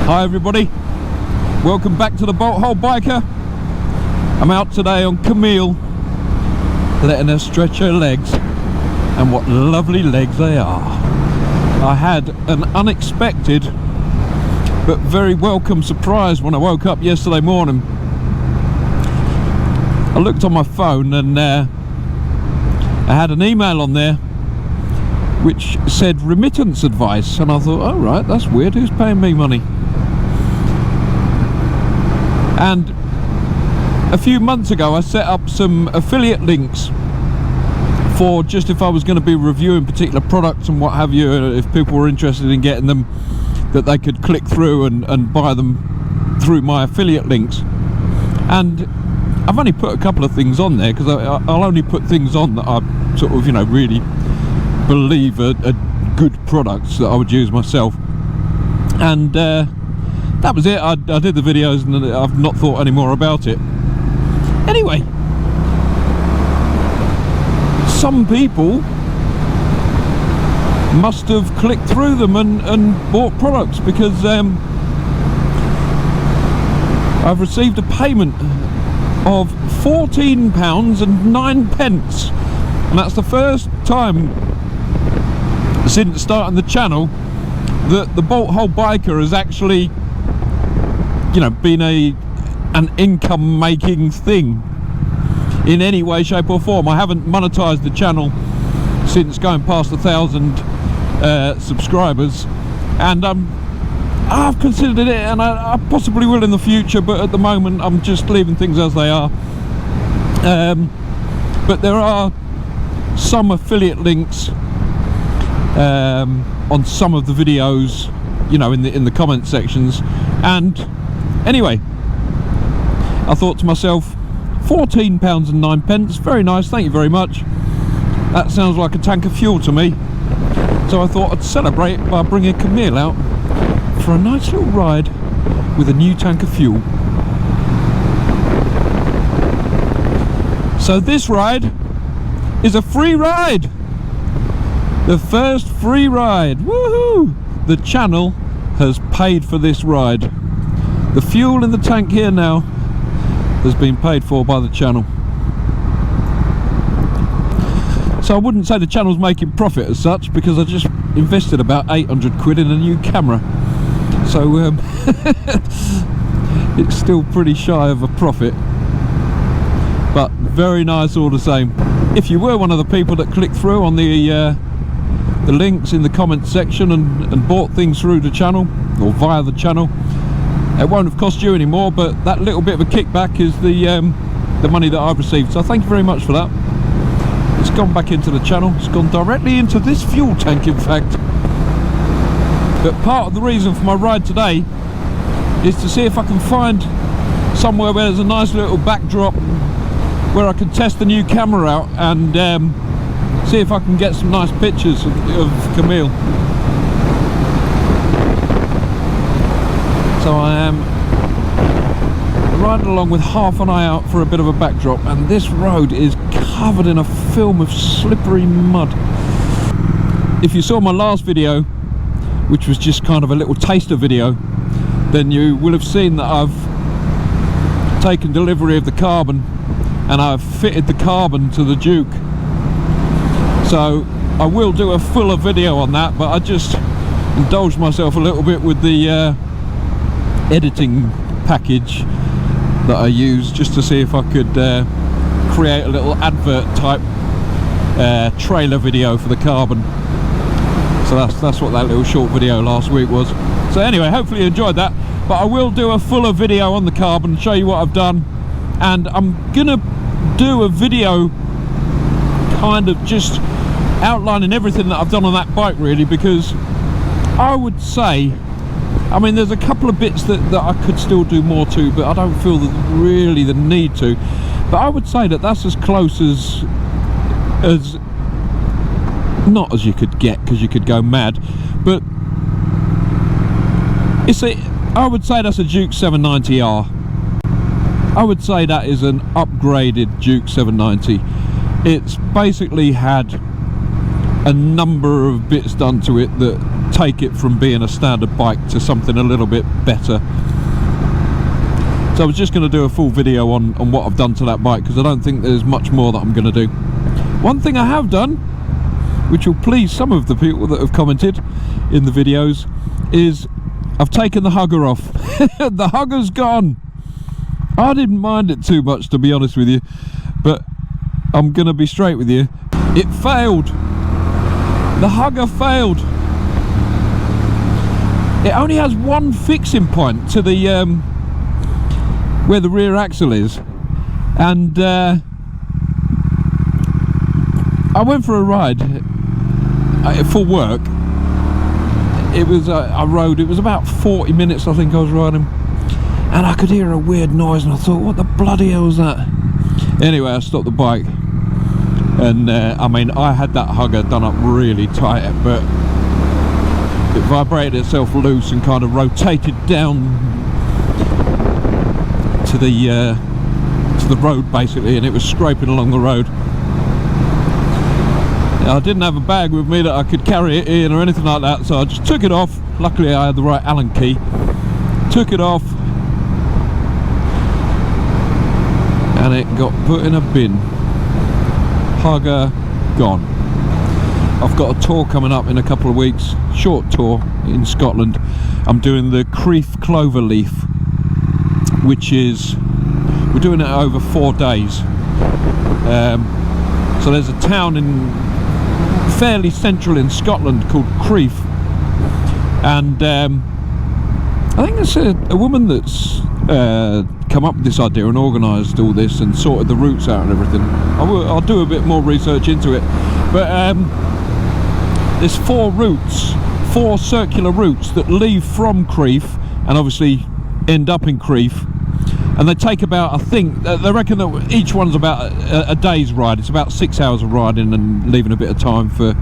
Hi everybody, welcome back to the Bolt Hole Biker. I'm out today on Camille, letting her stretch her legs, and what lovely legs they are. I had an unexpected but very welcome surprise when I woke up yesterday morning. I looked on my phone and I had an email on there which said remittance advice, and I thought, oh right, that's weird, who's paying me money? And a few months ago I set up some affiliate links for just if I was going to be reviewing particular products and what have you, if people were interested in getting them, that they could click through and buy them through my affiliate links. And I've only put a couple of things on there because I'll only put things on that I sort of, you know, really believe are good products that I would use myself. And that was it. I did the videos and I've not thought any more about it. Anyway, some people must have clicked through them and bought products, because I've received a payment of £14.09, and that's the first time since starting the channel that the Bolt Hole Biker has actually, you know, been an income making thing in any way, shape or form. I haven't monetized the channel since going past 1,000 subscribers, and I've considered it, and I possibly will in the future, but at the moment I'm just leaving things as they are. But there are some affiliate links on some of the videos, you know, in the comment sections. And anyway, I thought to myself, £14.09, very nice, thank you very much. That sounds like a tank of fuel to me. So I thought I'd celebrate by bringing Camille out for a nice little ride with a new tank of fuel. So this ride is a free ride, the first free ride. Woohoo! The channel has paid for this ride. The fuel in the tank here now has been paid for by the channel. So I wouldn't say the channel's making profit as such, because I just invested about 800 quid in a new camera. So it's still pretty shy of a profit, but very nice all the same. If you were one of the people that clicked through on the links in the comment section and bought things through the channel or via the channel, it won't have cost you anymore, but that little bit of a kickback is the money that I've received. So thank you very much for that. It's gone back into the channel. It's gone directly into this fuel tank, in fact. But part of the reason for my ride today is to see if I can find somewhere where there's a nice little backdrop where I can test the new camera out and see if I can get some nice pictures of Camille. So I am riding along with half an eye out for a bit of a backdrop, and this road is covered in a film of slippery mud. If you saw my last video, which was just kind of a little taster video, then you will have seen that I've taken delivery of the carbon and I've fitted the carbon to the Duke. So I will do a fuller video on that, but I just indulged myself a little bit with the editing package that I use, just to see if I could create a little advert type trailer video for the carbon. So that's what that little short video last week was. So anyway, hopefully you enjoyed that, but I will do a fuller video on the carbon, show you what I've done, and I'm gonna do a video kind of just outlining everything that I've done on that bike, really, because I would say, I mean, there's a couple of bits that I could still do more to, but I don't feel really the need to. But I would say that that's as close as not as you could get, because you could go mad, but I would say that's a Duke 790R. I would say that is an upgraded Duke 790. It's basically had a number of bits done to it that take it from being a standard bike to something a little bit better. So I was just going to do a full video on what I've done to that bike, because I don't think there's much more that I'm going to do. One thing I have done, which will please some of the people that have commented in the videos, is I've taken the hugger off. The hugger's gone. I didn't mind it too much, to be honest with you, but I'm going to be straight with you. It failed. The hugger failed. It only has one fixing point to the where the rear axle is, and I went for a ride for work. It was I rode, it was about 40 minutes I think I was riding, and I could hear a weird noise, and I thought, what the bloody hell was that? Anyway, I stopped the bike, and I mean, I had that hugger done up really tight, but it vibrated itself loose and kind of rotated down to the road basically, and it was scraping along the road. I didn't have a bag with me that I could carry it in or anything like that, so I just took it off. Luckily I had the right Allen key. Took it off, and it got put in a bin. Hugger gone. I've got a tour coming up in a couple of weeks, short tour in Scotland. I'm doing the Crieff Cloverleaf, which is, we're doing it over 4 days. So there's a town in fairly central in Scotland called Crieff, and I think it's a woman that's come up with this idea and organised all this and sorted the routes out and everything. I'll do a bit more research into it, but there's 4 routes, 4 circular routes that leave from Crieff and obviously end up in Crieff, and they take about, I think they reckon that each one's about a day's ride. It's about 6 hours of riding and leaving a bit of time for,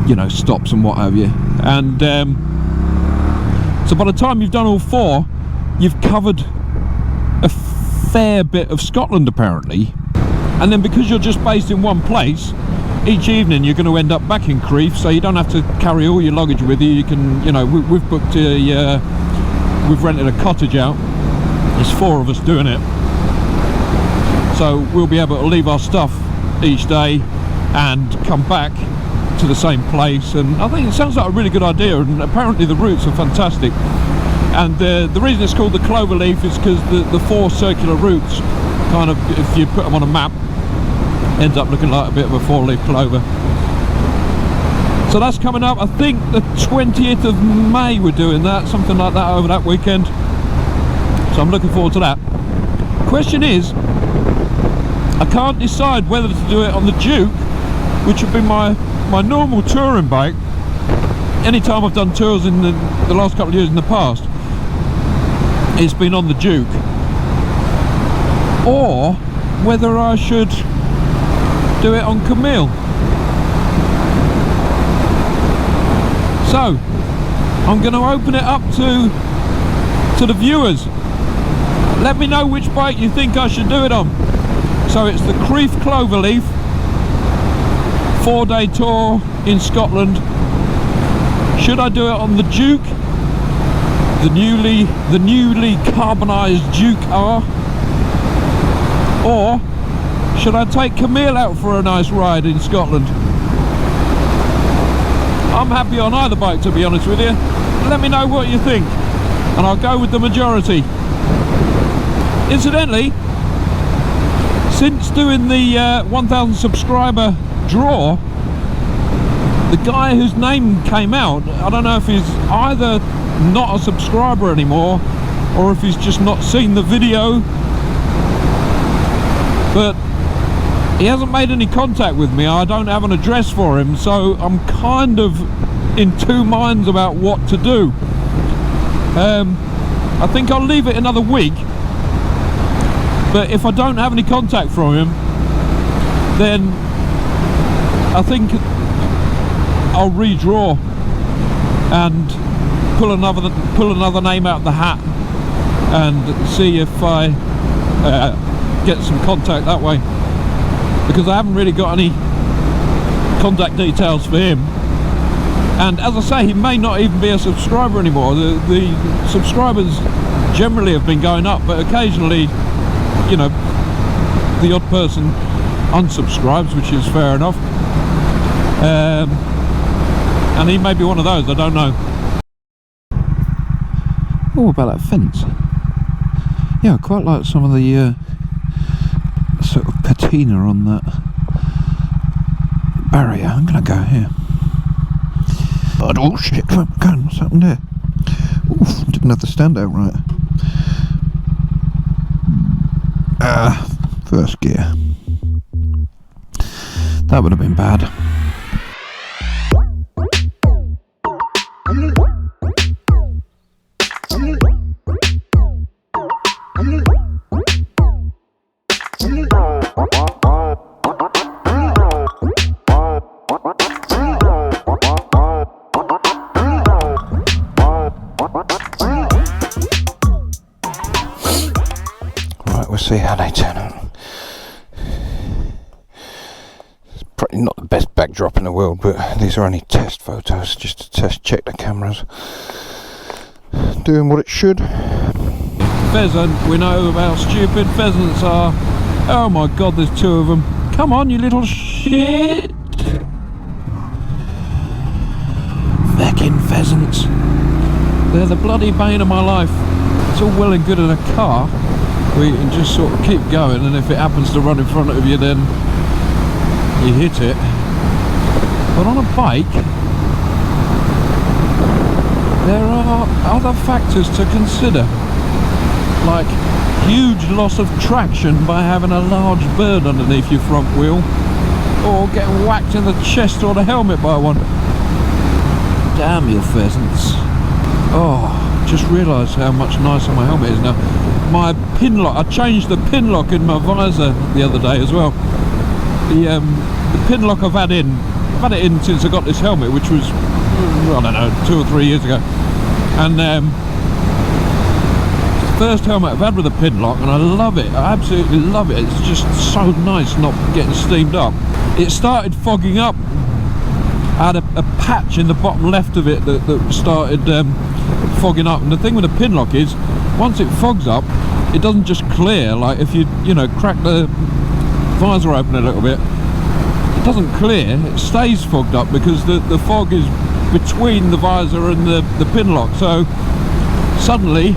you know, stops and what have you. And so by the time you've done all 4, you've covered a fair bit of Scotland apparently. And then because you're just based in one place, each evening you're going to end up back in Crieff, so you don't have to carry all your luggage with you. You can, you know, we've booked we've rented a cottage out. There's 4 of us doing it, so we'll be able to leave our stuff each day and come back to the same place. And I think it sounds like a really good idea, and apparently the routes are fantastic. And the reason it's called the Cloverleaf is because the 4 circular routes, kind of, if you put them on a map, ends up looking like a bit of a 4-leaf clover. So that's coming up, I think the 20th of May we're doing that, something like that, over that weekend. So I'm looking forward to that. Question is, I can't decide whether to do it on the Duke, which would be my normal touring bike. Anytime I've done tours in the last couple of years in the past, it's been on the Duke. Or whether I should do it on Camille. So I'm going to open it up to the viewers. Let me know which bike you think I should do it on. So it's the Crieff Cloverleaf 4-day tour in Scotland. Should I do it on the Duke, the newly carbonised Duke R, or should I take Camille out for a nice ride in Scotland? I'm happy on either bike, to be honest with you. Let me know what you think, and I'll go with the majority. Incidentally, since doing the 1,000 subscriber draw, the guy whose name came out, I don't know if he's either not a subscriber anymore or if he's just not seen the video, but he hasn't made any contact with me. I don't have an address for him, so I'm kind of in 2 minds about what to do. I think I'll leave it another week, but if I don't have any contact from him, then I think I'll redraw and pull another name out of the hat and see if I get some contact that way, because I haven't really got any contact details for him. And as I say, he may not even be a subscriber anymore. The subscribers generally have been going up, but occasionally, you know, the odd person unsubscribes, which is fair enough. And he may be one of those, I don't know. Oh, about that fence. Yeah, I quite like some of the sort of patina on that barrier. I'm going to go here. Oh shit, where am I going? What's happened there? Oof, didn't have the stand out right. First gear. That would have been bad. We'll see how they turn out. It's probably not the best backdrop in the world, but these are only test photos, just to check the cameras doing what it should. Pheasant, we know how stupid pheasants are. Oh my god, there's two of them. Come on, you little shit! Feckin' pheasants. They're the bloody bane of my life. It's all well and good in a car. We can just sort of keep going, and if it happens to run in front of you, then you hit it. But on a bike, there are other factors to consider, like huge loss of traction by having a large bird underneath your front wheel, or getting whacked in the chest or the helmet by one. Damn you pheasants. Oh, just realised how much nicer my helmet is now. My pin lock, I changed the pin lock in my visor the other day as well. The pin lock I've had it in since I got this helmet, which was, I don't know, 2 or 3 years ago. And first helmet I've had with a pin lock, and I love it. I absolutely love it. It's just so nice not getting steamed up. It started fogging up. I had a patch in the bottom left of it that started fogging up, and the thing with a pin lock is, once it fogs up, it doesn't just clear. Like if you crack the visor open a little bit, it doesn't clear, it stays fogged up because the fog is between the visor and the pin lock. So suddenly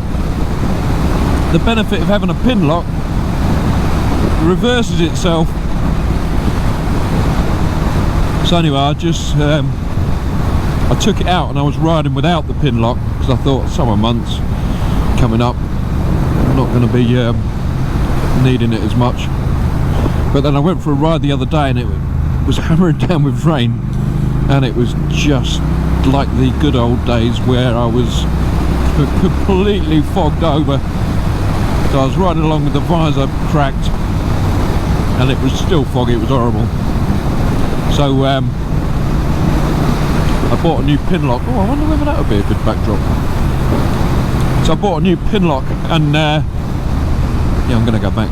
the benefit of having a pin lock reverses itself. So anyway, I just I took it out and I was riding without the pin lock because I thought summer months coming up, I'm not going to be needing it as much. But then I went for a ride the other day and it was hammering down with rain, and it was just like the good old days where I was completely fogged over. So I was riding along with the visor cracked and it was still foggy. It was horrible. So I bought a new pin lock. Oh, I wonder whether that would be a good backdrop. So I bought a new pin lock, and yeah, I'm going to go back.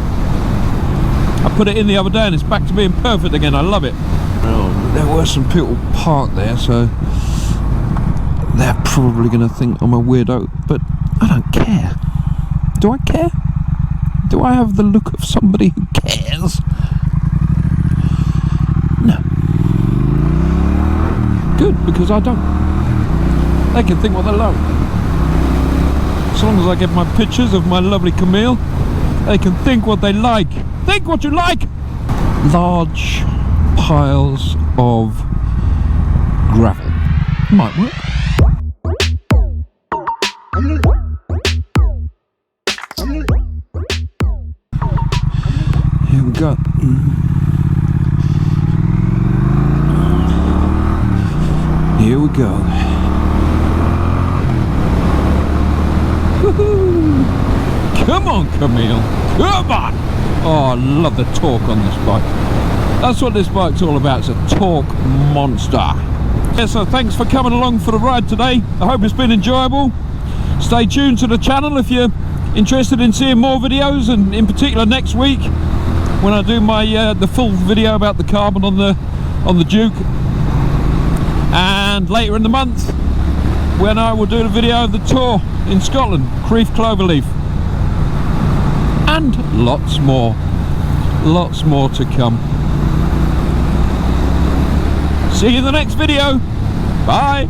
I put it in the other day and it's back to being perfect again. I love it. Well, there were some people parked there, so they're probably going to think I'm a weirdo, but I don't care. Do I care? Do I have the look of somebody who cares? No. Good, because I don't. They can think what they like. As long as I get my pictures of my lovely Camille, they can think what they like. Think what you like! Large piles of gravel. Might work. Here we go. Here we go. Woohoo! Come on, Camille. Come on! Oh, I love the torque on this bike. That's what this bike's all about. It's a torque monster. Yeah, so thanks for coming along for the ride today. I hope it's been enjoyable. Stay tuned to the channel if you're interested in seeing more videos, and in particular next week when I do my the full video about the carbon on the Duke. And later in the month, when I will do the video of the tour in Scotland, Crieff Cloverleaf, and lots more to come. See you in the next video. Bye.